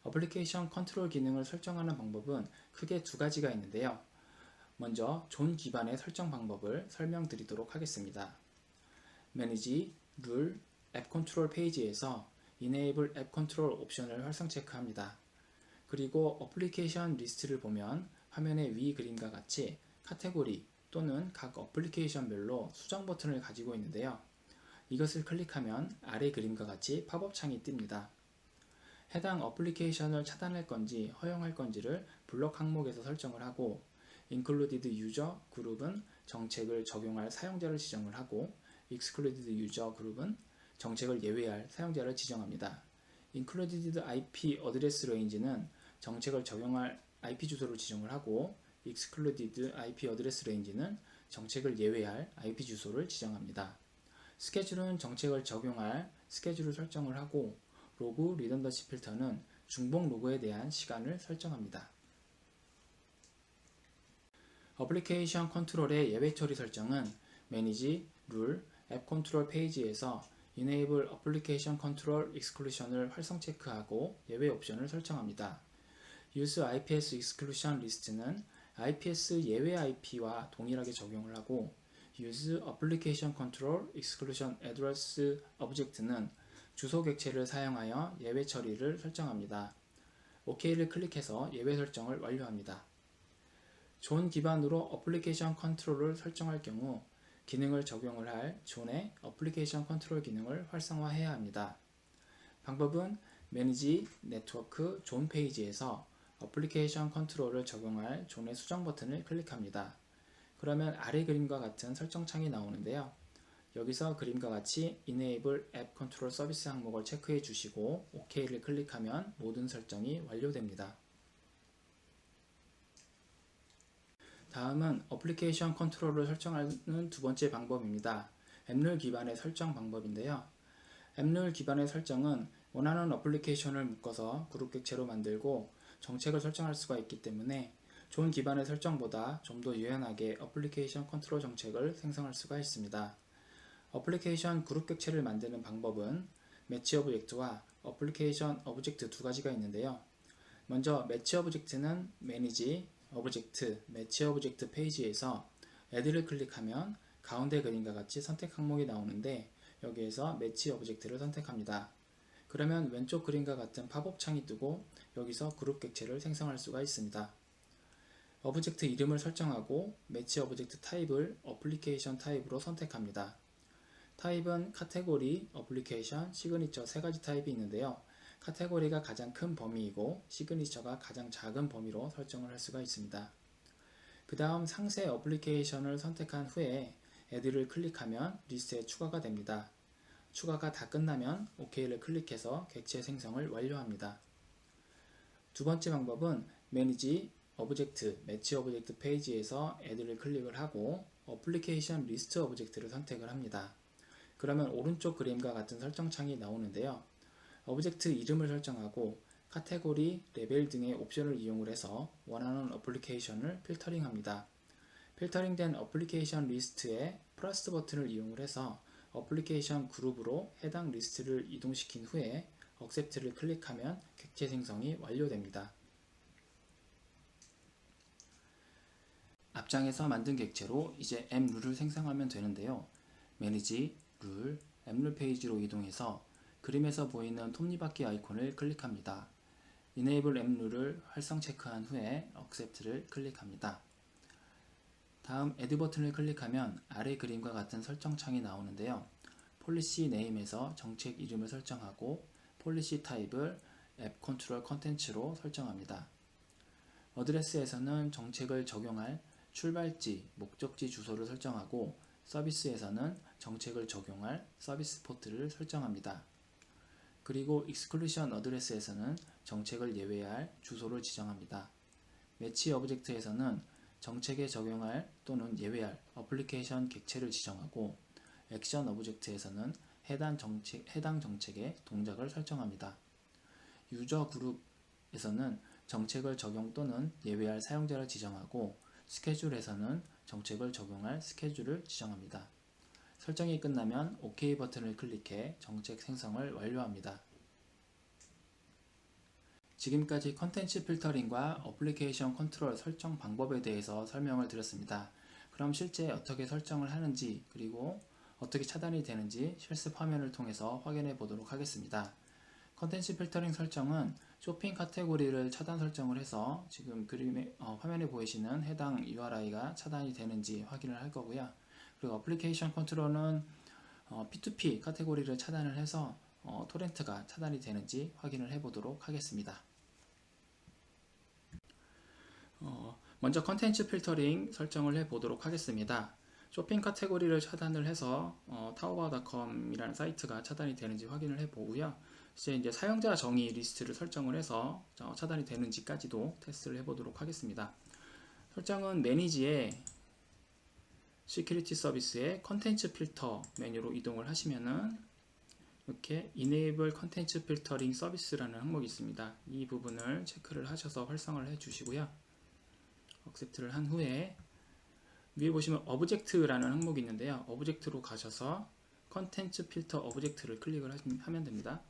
어플리케이션 컨트롤 기능을 설정하는 방법은 크게 두 가지가 있는데요. 먼저 존 기반의 설정 방법을 설명드리도록 하겠습니다. Manage, Rule, App Control 페이지에서 Enable App Control 옵션을 활성 체크합니다. 그리고 어플리케이션 리스트를 보면 화면의 위 그림과 같이 카테고리 또는 각 어플리케이션별로 수정 버튼을 가지고 있는데요. 이것을 클릭하면 아래 그림과 같이 팝업 창이 뜹니다. 해당 어플리케이션을 차단할 건지 허용할 건지를 블록 항목에서 설정을 하고, Included User 그룹은 정책을 적용할 사용자를 지정을 하고, Excluded User 그룹은 정책을 예외할 사용자를 지정합니다. Included IP 어드레스 레인지는 정책을 적용할 IP 주소를 지정을 하고, Excluded IP 어드레스 레인지는 정책을 예외할 IP 주소를 지정합니다. 스케줄은 정책을 적용할 스케줄을 설정을 하고, 로그 리던던시 필터는 중복 로그에 대한 시간을 설정합니다. 어플리케이션 컨트롤의 예외 처리 설정은 Manage, Rule, App Control 페이지에서 Enable Application Control Exclusion을 활성 체크하고 예외 옵션을 설정합니다. Use IPS Exclusion List는 IPS 예외 IP와 동일하게 적용을 하고, Use Application Control Exclusion Address Object는 주소 객체를 사용하여 예외 처리를 설정합니다. OK를 클릭해서 예외 설정을 완료합니다. 존 기반으로 어플리케이션 컨트롤을 설정할 경우 기능을 적용을 할 존의 어플리케이션 컨트롤 기능을 활성화해야 합니다. 방법은 Manage Network 존 페이지에서 어플리케이션 컨트롤을 적용할 존의 수정 버튼을 클릭합니다. 그러면 아래 그림과 같은 설정 창이 나오는데요. 여기서 그림과 같이 Enable App Control 서비스 항목을 체크해 주시고 OK를 클릭하면 모든 설정이 완료됩니다. 다음은 어플리케이션 컨트롤을 설정하는 두 번째 방법입니다. 앱룰 기반의 설정 방법인데요. 앱룰 기반의 설정은 원하는 어플리케이션을 묶어서 그룹 객체로 만들고 정책을 설정할 수가 있기 때문에 존 기반의 설정보다 좀 더 유연하게 어플리케이션 컨트롤 정책을 생성할 수가 있습니다. 어플리케이션 그룹 객체를 만드는 방법은 매치 오브젝트와 어플리케이션 오브젝트 두 가지가 있는데요. 먼저 매치 오브젝트는 Manage, 오브젝트, 매치 오브젝트 페이지에서 Add를 클릭하면 가운데 그림과 같이 선택 항목이 나오는데 여기에서 매치 오브젝트를 선택합니다. 그러면 왼쪽 그림과 같은 팝업 창이 뜨고 여기서 그룹 객체를 생성할 수가 있습니다. 오브젝트 이름을 설정하고 매치 오브젝트 타입을 어플리케이션 타입으로 선택합니다. 타입은 카테고리, 어플리케이션, 시그니처 세 가지 타입이 있는데요. 카테고리가 가장 큰 범위이고 시그니처가 가장 작은 범위로 설정을 할 수가 있습니다. 그 다음 상세 어플리케이션을 선택한 후에 Add를 클릭하면 리스트에 추가가 됩니다. 추가가 다 끝나면 OK를 클릭해서 객체 생성을 완료합니다. 두 번째 방법은 Manage, 오브젝트, 매치 오브젝트 페이지에서 Add를 클릭을 하고 어플리케이션 리스트 오브젝트를 선택을 합니다. 그러면 오른쪽 그림과 같은 설정창이 나오는데요. 오브젝트 이름을 설정하고 카테고리, 레벨 등의 옵션을 이용을 해서 원하는 어플리케이션을 필터링합니다. 필터링된 어플리케이션 리스트에 플러스 버튼을 이용을 해서 어플리케이션 그룹으로 해당 리스트를 이동시킨 후에 Accept를 클릭하면 객체 생성이 완료됩니다. 앞장에서 만든 객체로 이제 앱 룰을 생성하면 되는데요. Manage, 룰, 앱룰 페이지로 이동해서 그림에서 보이는 톱니바퀴 아이콘을 클릭합니다. Enable 앱 룰을 활성 체크한 후에 Accept를 클릭합니다. 다음 Add 버튼을 클릭하면 아래 그림과 같은 설정창이 나오는데요. Policy Name에서 정책 이름을 설정하고 Policy 타입을 App Control Content로 설정합니다. 어드레스에서는 정책을 적용할 출발지, 목적지 주소를 설정하고 서비스에서는 정책을 적용할 서비스 포트를 설정합니다. 그리고 exclusion address에서는 정책을 예외할 주소를 지정합니다. 매치 오브젝트에서는 정책에 적용할 또는 예외할 어플리케이션 객체를 지정하고 액션 오브젝트에서는 해당 정책의 동작을 설정합니다. 유저 그룹에서는 정책을 적용 또는 예외할 사용자를 지정하고 스케줄에서는 정책을 적용할 스케줄을 지정합니다. 설정이 끝나면 OK 버튼을 클릭해 정책 생성을 완료합니다. 지금까지 컨텐츠 필터링과 어플리케이션 컨트롤 설정 방법에 대해서 설명을 드렸습니다. 그럼 실제 어떻게 설정을 하는지 그리고 어떻게 차단이 되는지 실습 화면을 통해서 확인해 보도록 하겠습니다. 컨텐츠 필터링 설정은 쇼핑 카테고리를 차단 설정을 해서 지금 화면에 보이시는 해당 URI가 차단이 되는지 확인을 할 거고요. 그리고 어플리케이션 컨트롤은 P2P 카테고리를 차단을 해서 토렌트가 차단이 되는지 확인을 해 보도록 하겠습니다. 먼저 컨텐츠 필터링 설정을 해 보도록 하겠습니다. 쇼핑 카테고리를 차단을 해서 taobao.com이라는 사이트가 차단이 되는지 확인을 해 보고요. 이제 사용자 정의 리스트를 설정을 해서 차단이 되는지까지도 테스트를 해 보도록 하겠습니다. 설정은 매니지에 시큐리티 서비스의 컨텐츠 필터 메뉴로 이동을 하시면은 이렇게 Enable Content Filtering Service라는 항목이 있습니다. 이 부분을 체크를 하셔서 활성화를 해 주시고요. 액셉트를 한 후에 위에 보시면 오브젝트라는 항목이 있는데요. 오브젝트로 가셔서 컨텐츠 필터 오브젝트를 클릭을 하면 됩니다.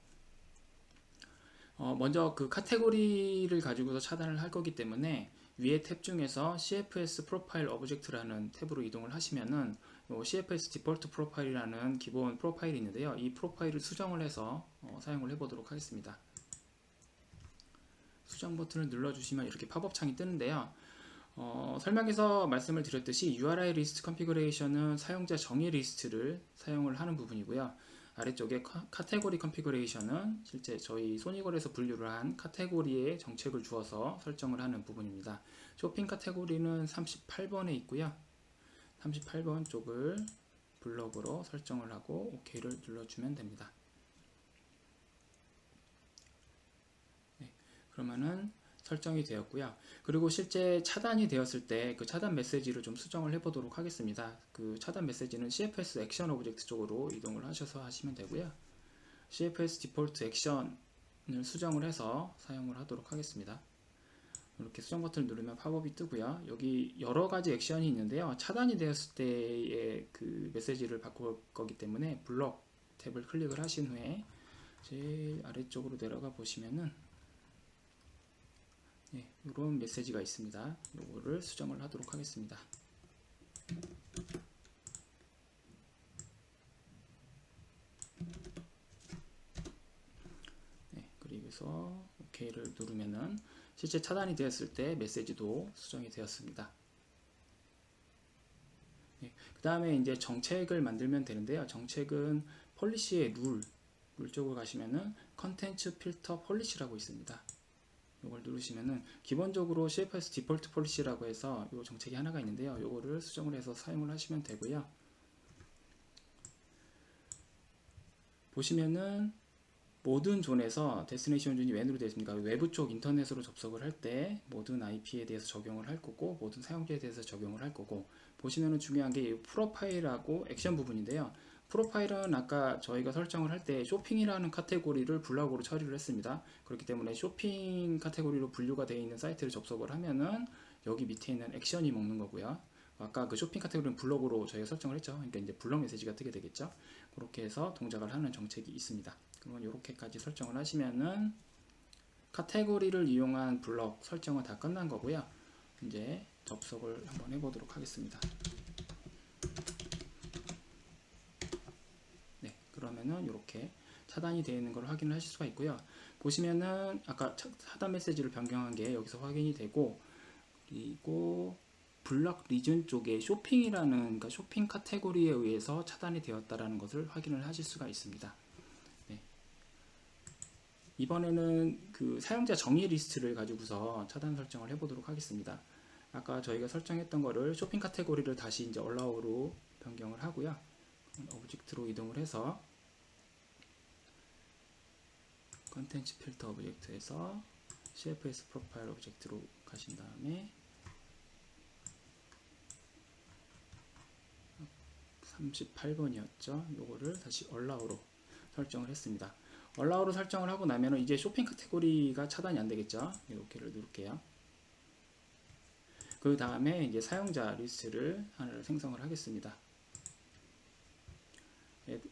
먼저 그 카테고리를 가지고서 차단을 할 거기 때문에 위에 탭 중에서 CFS 프로파일 오브젝트라는 탭으로 이동을 하시면은 CFS 디폴트 프로파일이라는 기본 프로파일이 있는데요. 이 프로파일을 수정을 해서 사용을 해 보도록 하겠습니다. 수정 버튼을 눌러주시면 이렇게 팝업 창이 뜨는데요. 설명에서 말씀을 드렸듯이 URI 리스트 컨피그레이션은 사용자 정의 리스트를 사용을 하는 부분이고요. 아래쪽에 카테고리 컨피그레이션은 실제 저희 소니걸에서 분류를 한 카테고리에 정책을 주어서 설정을 하는 부분입니다. 쇼핑 카테고리는 38번에 있고요. 38번 쪽을 블럭으로 설정을 하고 OK를 눌러주면 됩니다. 네, 그러면은 설정이 되었고요. 그리고 실제 차단이 되었을 때 그 차단 메시지를 좀 수정을 해 보도록 하겠습니다. 그 차단 메시지는 CFS 액션 오브젝트 쪽으로 이동을 하셔서 하시면 되고요. CFS 디폴트 액션을 수정을 해서 사용을 하도록 하겠습니다. 이렇게 수정 버튼을 누르면 팝업이 뜨고요. 여기 여러 가지 액션이 있는데요. 차단이 되었을 때의 그 메시지를 바꿀 거기 때문에 블럭 탭을 클릭을 하신 후에 제일 아래쪽으로 내려가 보시면은 이런 메시지가 있습니다. 이거를 수정을 하도록 하겠습니다. 그리고서 OK를 누르면은 실제 차단이 되었을 때 메시지도 수정이 되었습니다. 그 다음에 이제 정책을 만들면 되는데요. 정책은 폴리시의 룰 쪽으로 가시면은 컨텐츠 필터 폴리시라고 있습니다. 이걸 누르시면은 기본적으로 CFS 디폴트 폴리시라고 해서 이 정책이 하나가 있는데요. 이거를 수정을 해서 사용을 하시면 되고요. 보시면은 모든 존에서 데스티네이션 존이 웬으로 되어 있습니까? 외부 쪽 인터넷으로 접속을 할 때 모든 IP에 대해서 적용을 할 거고 모든 사용자에 대해서 적용을 할 거고 보시면은 중요한 게 이 프로파일하고 액션 부분인데요. 프로파일은 아까 저희가 설정을 할 때 쇼핑이라는 카테고리를 블럭으로 처리를 했습니다. 그렇기 때문에 쇼핑 카테고리로 분류가 되어 있는 사이트를 접속을 하면은 여기 밑에 있는 액션이 먹는 거고요. 아까 그 쇼핑 카테고리는 블럭으로 저희가 설정을 했죠. 그러니까 이제 블럭 메시지가 뜨게 되겠죠. 그렇게 해서 동작을 하는 정책이 있습니다. 그러면 이렇게까지 설정을 하시면은 카테고리를 이용한 블럭 설정은 다 끝난 거고요. 이제 접속을 한번 해보도록 하겠습니다. 그러면은 이렇게 차단이 되어 있는 걸 확인을 하실 수가 있고요. 보시면은 아까 차단 메시지를 변경한 게 여기서 확인이 되고 그리고 블럭 리전 쪽에 쇼핑이라는 그러니까 쇼핑 카테고리에 의해서 차단이 되었다라는 것을 확인을 하실 수가 있습니다. 이번에는 그 사용자 정의 리스트를 가지고서 차단 설정을 해보도록 하겠습니다. 아까 저희가 설정했던 거를 쇼핑 카테고리를 다시 이제 allow로 변경을 하고요. 오브젝트로 이동을 해서 컨텐츠 필터 오브젝트에서 CFS 프로파일 오브젝트로 가신 다음에 38번이었죠. 요거를 다시 allow로 설정을 했습니다. allow로 설정을 하고 나면은 이제 쇼핑 카테고리가 차단이 안 되겠죠. OK를 누를게요. 그 다음에 이제 사용자 리스트를 하나를 생성을 하겠습니다.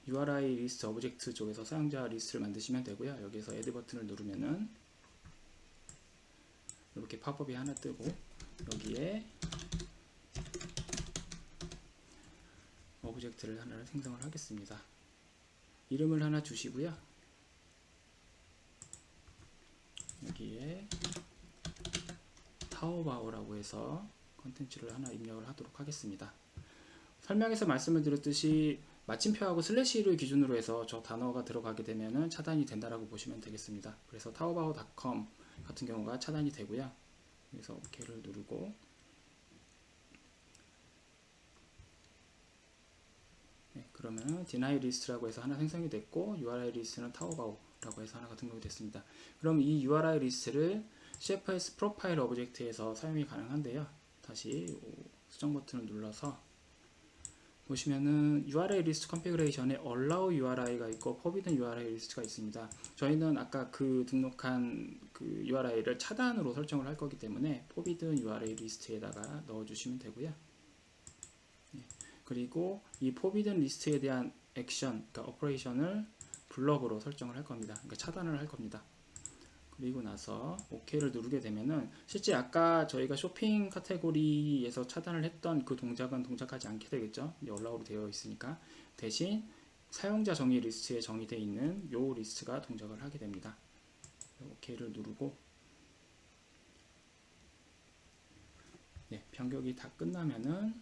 URI 리스트 오브젝트 쪽에서 사용자 리스트를 만드시면 되고요. 여기서 add 버튼을 누르면은 이렇게 팝업이 하나 뜨고 여기에 오브젝트를 하나를 생성을 하겠습니다. 이름을 하나 주시고요. 여기에 타오바오라고 해서 컨텐츠를 하나 입력을 하도록 하겠습니다. 설명에서 말씀을 드렸듯이 마침표하고 슬래시를 기준으로 해서 저 단어가 들어가게 되면은 차단이 된다라고 보시면 되겠습니다. 그래서 taobao.com 같은 경우가 차단이 되고요. 그래서 OK를 누르고 그러면 deny list라고 해서 하나 생성이 됐고 URI 리스트는 taobao라고 해서 하나가 등록이 됐습니다. 그럼 이 URI 리스트를 CFS 프로파일 오브젝트에서 사용이 가능한데요. 다시 수정 버튼을 눌러서 보시면은 URI 리스트 컨피그레이션에 allow URI가 있고 forbidden URI 리스트가 있습니다. 저희는 아까 그 등록한 그 URI를 차단으로 설정을 할 거기 때문에 forbidden URI 리스트에다가 넣어주시면 되고요. 그리고 이 forbidden 리스트에 대한 액션, 그러니까 오퍼레이션을 블럭으로 설정을 할 겁니다. 그러니까 차단을 할 겁니다. 그리고 나서 OK를 누르게 되면은 실제 아까 저희가 쇼핑 카테고리에서 차단을 했던 그 동작은 동작하지 않게 되겠죠. allow로 되어 있으니까. 대신 사용자 정의 리스트에 정의되어 있는 요 리스트가 동작을 하게 됩니다. OK를 누르고 변경이 다 끝나면은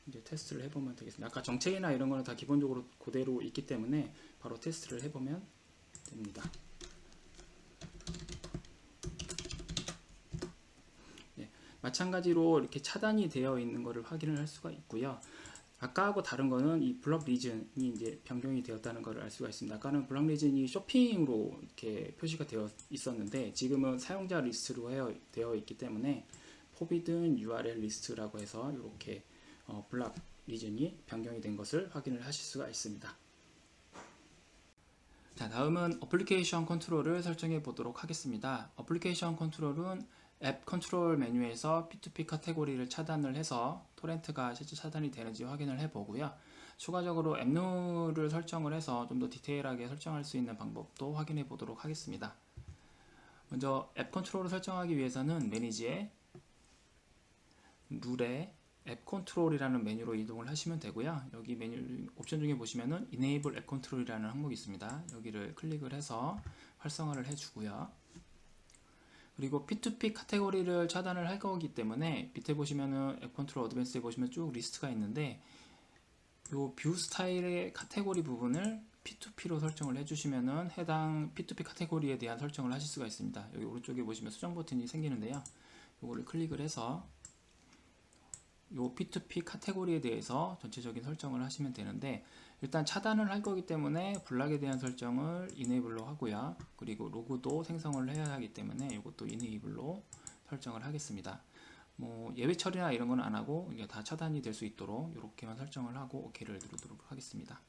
이제 테스트를 해보면 되겠습니다. 아까 정책이나 이런 거는 다 기본적으로 그대로 있기 때문에 바로 테스트를 해보면 됩니다. 마찬가지로 이렇게 차단이 되어 있는 것을 확인을 할 수가 있고요. 아까하고 다른 거는 이 블럭 리즌이 이제 변경이 되었다는 것을 알 수가 있습니다. 아까는 블럭 리즌이 쇼핑으로 이렇게 표시가 되어 있었는데 지금은 사용자 리스트로 되어 있기 때문에 forbidden URL 리스트라고 해서 이렇게 블럭 리즌이 변경이 된 것을 확인을 하실 수가 있습니다. 자, 다음은 어플리케이션 컨트롤을 설정해 보도록 하겠습니다. 어플리케이션 컨트롤은 앱 컨트롤 메뉴에서 P2P 카테고리를 차단을 해서 토렌트가 실제 차단이 되는지 확인을 해 보고요. 추가적으로 앱룰을 설정을 해서 좀 더 디테일하게 설정할 수 있는 방법도 확인해 보도록 하겠습니다. 먼저 앱 컨트롤을 설정하기 위해서는 매니지에 룰에 앱 컨트롤이라는 메뉴로 이동을 하시면 되고요. 여기 메뉴 옵션 중에 보시면은 Enable 앱 컨트롤이라는 항목이 있습니다. 여기를 클릭을 해서 활성화를 해주고요. 그리고 P2P 카테고리를 차단을 할 거기 때문에 밑에 보시면은 앱 컨트롤 어드밴스에 보시면 쭉 리스트가 있는데 요 뷰 스타일의 카테고리 부분을 P2P로 설정을 해주시면은 해당 P2P 카테고리에 대한 설정을 하실 수가 있습니다. 여기 오른쪽에 보시면 수정 버튼이 생기는데요. 요거를 클릭을 해서 요 P2P 카테고리에 대해서 전체적인 설정을 하시면 되는데 일단 차단을 할 거기 때문에 블락에 대한 설정을 Enable로 하고요. 그리고 로그도 생성을 해야 하기 때문에 이것도 Enable로 설정을 하겠습니다. 뭐 예외 처리나 이런 건 안 하고 이게 다 차단이 될 수 있도록 이렇게만 설정을 하고 OK를 누르도록 하겠습니다.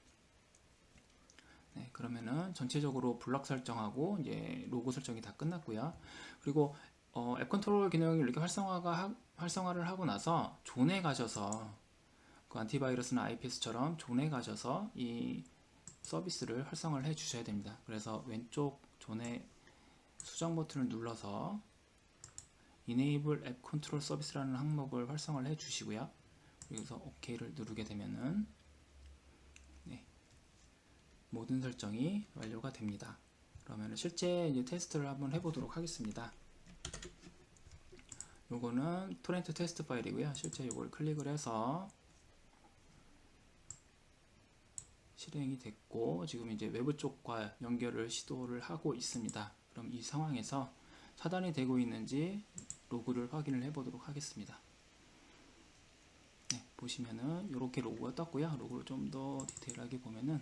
네, 그러면은 전체적으로 블럭 설정하고 이제 로고 설정이 다 끝났고요. 그리고 앱 컨트롤 기능을 이렇게 활성화를 하고 나서 존에 가셔서 그 안티바이러스나 IPS처럼 존에 가셔서 이 서비스를 활성화를 해 주셔야 됩니다. 그래서 왼쪽 존에 수정 버튼을 눌러서 Enable App Control Service라는 항목을 활성화를 해 주시고요. 그래서 OK를 누르게 되면은 모든 설정이 완료가 됩니다. 그러면 실제 이제 테스트를 한번 해보도록 하겠습니다. 요거는 토렌트 테스트 파일이고요. 실제 요걸 클릭을 해서 실행이 됐고 지금 이제 외부 쪽과 연결을 시도를 하고 있습니다. 그럼 이 상황에서 차단이 되고 있는지 로그를 확인을 해보도록 하겠습니다. 네, 보시면은 이렇게 로고가 떴고요. 로고를 좀 더 디테일하게 보면은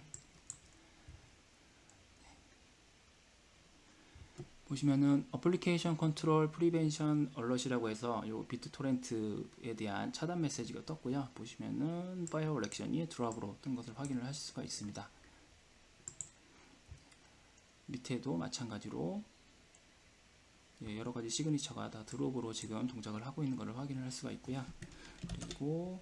보시면은 어플리케이션 컨트롤 프리벤션 얼럿이라고 해서 요 비트토렌트에 대한 차단 메시지가 떴고요. 보시면은 파이어월 액션이 드랍으로 뜬 것을 확인을 하실 수가 있습니다. 밑에도 마찬가지로 여러 가지 시그니처가 다 드롭으로 지금 동작을 하고 있는 것을 확인을 할 수가 있고요. 그리고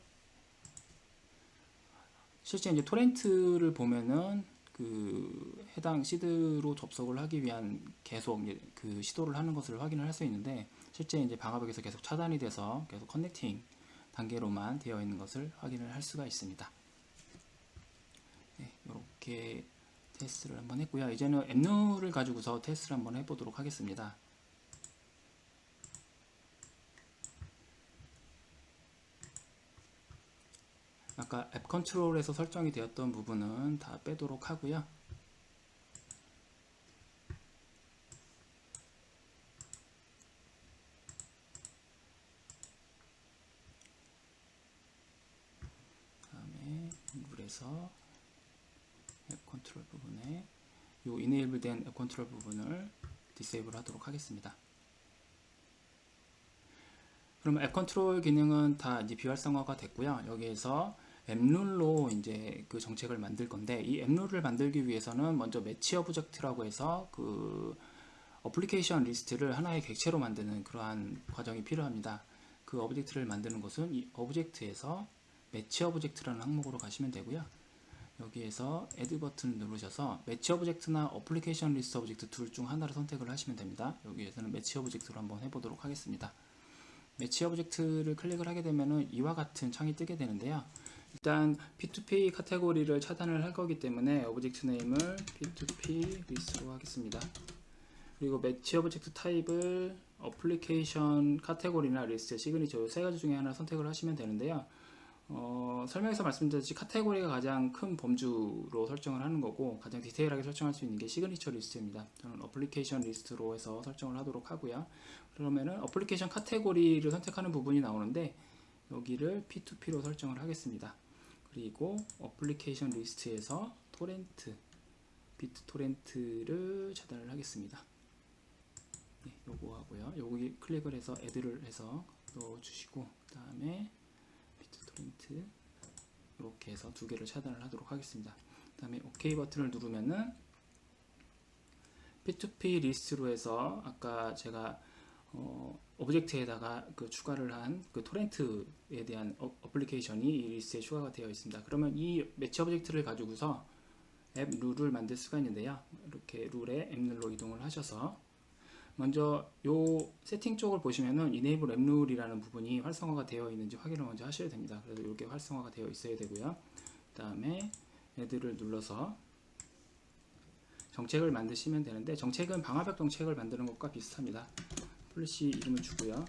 실제 이제 토렌트를 보면은 그 해당 시드로 접속을 하기 위한 계속 그 시도를 하는 것을 확인을 할 수 있는데, 실제 이제 방화벽에서 계속 차단이 돼서 계속 커넥팅 단계로만 되어 있는 것을 확인을 할 수가 있습니다. 네, 이렇게 테스트를 한번 했고요. 이제는 앱룰을 가지고서 테스트를 한번 해보도록 하겠습니다. 아까 앱 컨트롤에서 설정이 되었던 부분은 다 빼도록 하고요. 다음에 룰에서 앱 컨트롤 부분에 요 이네이블 된 앱 컨트롤 부분을 디세이블 하도록 하겠습니다. 그러면 앱 컨트롤 기능은 다 이제 비활성화가 됐고요. 여기에서 앱룰로 이제 그 정책을 만들 건데, 이 앱룰을 만들기 위해서는 먼저 매치 오브젝트라고 해서 그 어플리케이션 리스트를 하나의 객체로 만드는 그러한 과정이 필요합니다. 그 오브젝트를 만드는 것은 이 오브젝트에서 매치 오브젝트라는 항목으로 가시면 되고요. 여기에서 add 버튼을 누르셔서 매치 오브젝트나 어플리케이션 리스트 오브젝트 둘 중 하나를 선택을 하시면 됩니다. 여기에서는 매치 오브젝트로 한번 해보도록 하겠습니다. 매치 오브젝트를 클릭을 하게 되면은 이와 같은 창이 뜨게 되는데요. 일단 P2P 카테고리를 차단을 할 거기 때문에 오브젝트 네임을 P2P 리스트로 하겠습니다. 그리고 매치 오브젝트 타입을 어플리케이션 카테고리나 리스트, 시그니처 세 가지 중에 하나 선택을 하시면 되는데요. 설명에서 말씀드렸듯이 카테고리가 가장 큰 범주로 설정을 하는 거고, 가장 디테일하게 설정할 수 있는 게 시그니처 리스트입니다. 저는 어플리케이션 리스트로 해서 설정을 하도록 하고요. 그러면은 어플리케이션 카테고리를 선택하는 부분이 나오는데, 여기를 P2P로 설정을 하겠습니다. 그리고 어플리케이션 리스트에서 토렌트, 비트 토렌트를 차단을 하겠습니다. 네, 요거 하고요. 여기 클릭을 해서 add를 해서 넣어주시고, 그 다음에 토렌트 이렇게 해서 두 개를 차단을 하도록 하겠습니다. 그 다음에 OK 버튼을 누르면은 P2P 리스트로 해서 아까 제가 오브젝트에다가 그 추가를 한 그 토렌트에 대한 어플리케이션이 이 리스트에 추가가 되어 있습니다. 그러면 이 매치 오브젝트를 가지고서 앱 룰을 만들 수가 있는데요. 이렇게 룰에 앱 룰로 이동을 하셔서 먼저 요 세팅 쪽을 보시면은 enable app rule이라는 부분이 활성화가 되어 있는지 확인을 먼저 하셔야 됩니다. 그래서 이렇게 활성화가 되어 있어야 되고요. 그 다음에 add를 눌러서 정책을 만드시면 되는데, 정책은 방화벽 정책을 만드는 것과 비슷합니다. 폴리시 이름을 주고요.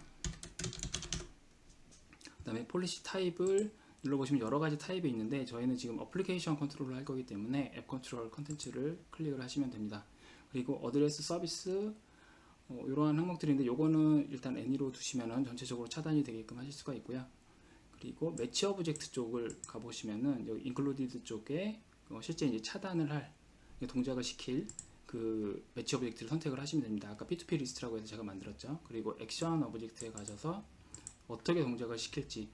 그 다음에 폴리시 타입을 눌러보시면 여러 가지 타입이 있는데, 저희는 지금 어플리케이션 컨트롤을 할 거기 때문에 앱 컨트롤 컨텐츠를 클릭을 하시면 됩니다. 그리고 어드레스 서비스 이러한 항목들인데, 요거는 일단 애니로 두시면은 전체적으로 차단이 되게끔 하실 수가 있고요. 그리고 매치 오브젝트 쪽을 가보시면은 여기 인클루디드 쪽에 실제 이제 차단을 할 동작을 시킬 그 매치 오브젝트를 선택을 하시면 됩니다. 아까 P2P 리스트라고 해서 제가 만들었죠. 그리고 액션 오브젝트에 가셔서 어떻게 동작을 시킬지,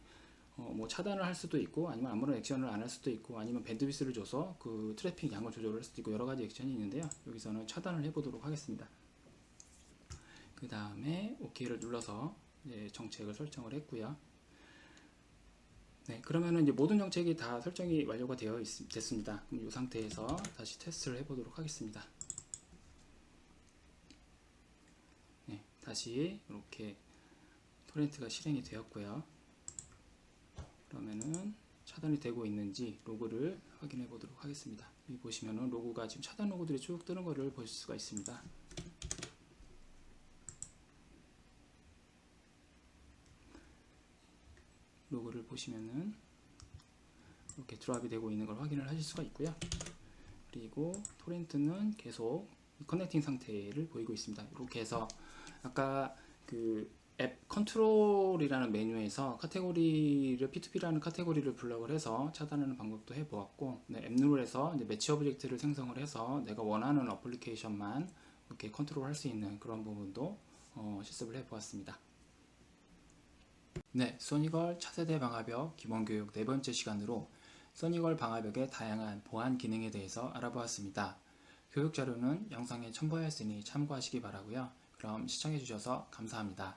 뭐 차단을 할 수도 있고, 아니면 아무런 액션을 안 할 수도 있고, 아니면 밴드위스를 줘서 그 트래픽 양을 조절을 할 수도 있고, 여러 가지 액션이 있는데요. 여기서는 차단을 해보도록 하겠습니다. 그 다음에 OK를 눌러서 이제 정책을 설정을 했고요. 네, 그러면은 이제 모든 정책이 다 설정이 완료가 됐습니다. 그럼 이 상태에서 다시 테스트를 해보도록 하겠습니다. 네, 다시 이렇게 토렌트가 실행이 되었고요. 그러면은 차단이 되고 있는지 로그를 확인해 보도록 하겠습니다. 여기 보시면은 로그가 지금 차단 로그들이 쭉 뜨는 것을 보실 수가 있습니다. 로그를 보시면은 이렇게 드랍이 되고 있는 걸 확인을 하실 수가 있고요. 그리고 토렌트는 계속 커넥팅 상태를 보이고 있습니다. 이렇게 해서 아까 그 앱 컨트롤이라는 메뉴에서 카테고리를 P2P라는 카테고리를 블럭을 해서 차단하는 방법도 해보았고, 네, 앱 룰에서 이제 매치 오브젝트를 생성을 해서 내가 원하는 어플리케이션만 이렇게 컨트롤할 수 있는 그런 부분도 실습을 해보았습니다. 네, 소니걸 차세대 방화벽 기본교육 네 번째 시간으로 소니걸 방화벽의 다양한 보안 기능에 대해서 알아보았습니다. 교육 자료는 영상에 첨부하였으니 참고하시기 바라고요. 그럼 시청해주셔서 감사합니다.